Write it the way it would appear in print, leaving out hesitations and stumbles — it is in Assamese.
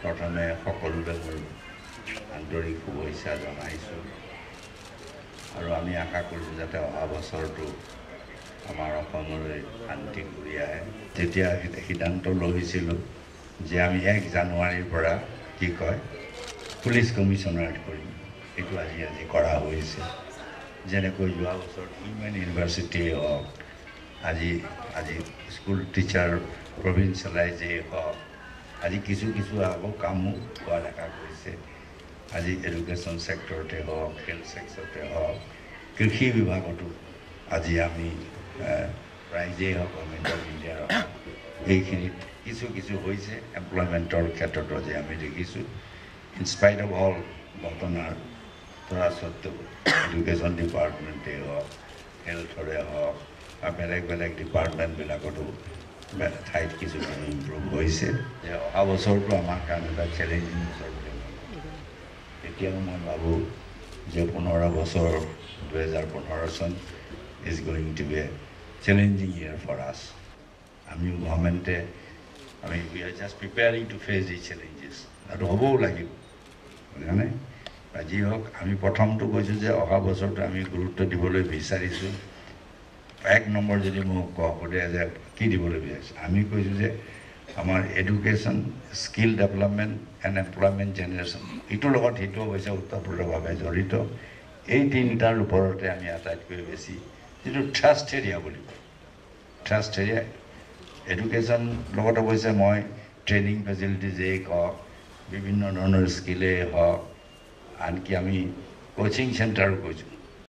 প্ৰথমে সকলোৰে মোৰ আন্তৰিক শুভেচ্ছা জনাইছোঁ আৰু আমি আশা কৰোঁ যাতে অহা বছৰটো আমাৰ অসমলৈ শান্তি ঘূৰি আহে। তেতিয়া সিদ্ধান্ত লৈছিলোঁ যে আমি 1 জানুৱাৰীৰ পৰা কি কয় পুলিচ কমিশ্যনাৰেট কৰিম। এইটো আজি কৰা হৈছে। যেনেকৈ যোৱা বছৰ হিউমেন ইউনিভাৰ্চিটিয়ে হওক, আজি স্কুল টিচাৰ প্ৰভিন্সিয়েলাইজেই হওক, আজি কিছু আকৌ কামো হোৱা দেখা গৈছে। আজি এডুকেশ্যন ছেক্টৰতে হওক, হেল্থ ছেক্টৰতে হওক, কৃষি বিভাগতো আজি আমি ৰাইজেই হওক, গভৰ্ণমেণ্ট অফ ইণ্ডিয়াৰ হওক, এইখিনিত কিছু হৈছে। এমপ্লয়মেণ্টৰ ক্ষেত্ৰতো আজি আমি দেখিছোঁ। ইনস্পাইট অফ অল ঘটনাৰ ধৰা স্বত্বেও এডুকেশ্যন ডিপাৰ্টমেণ্টেই হওক, হেল্থৰে হওক বা বেলেগ ডিপাৰ্টমেণ্টবিলাকতো ঠাইত কিছু ইম্প্ৰুভ হৈছে। যে অহা বছৰটো আমাৰ কাৰণে এটা চেলেঞ্জিং বছৰ বুলি এতিয়াও মই ভাবোঁ যে 15 বছৰ 2015 চন is going to be a challenging year for us. আমি গভৰ্ণমেণ্টে we are just preparing to face the challenges. আৰু হ'বও লাগিব, বুজানে? যি হওক, আমি প্ৰথমটো কৈছোঁ যে অহা বছৰটো আমি গুৰুত্ব দিবলৈ বিচাৰিছোঁ। 1 নম্বৰ যদি মোক সোধে যে কি দিবলৈ বিচাৰিছোঁ, আমি কৈছোঁ যে আমাৰ education, skill development and employment generation, ইটোৰ লগত সিটো হৈছে ওতঃপ্ৰোতভাৱে জড়িত। এই 3টাৰ ওপৰতে আমি আটাইতকৈ বেছি যিটো ট্ৰাষ্ট এৰিয়া বুলি কয়, ট্ৰাষ্ট এৰিয়া এডুকেশ্যন লগত অৱশ্যে মই ট্ৰেইনিং ফেচিলিটিজেই হওক, বিভিন্ন ধৰণৰ স্কিলেই হওক, আনকি আমি কোচিং চেণ্টাৰো কৈছোঁ।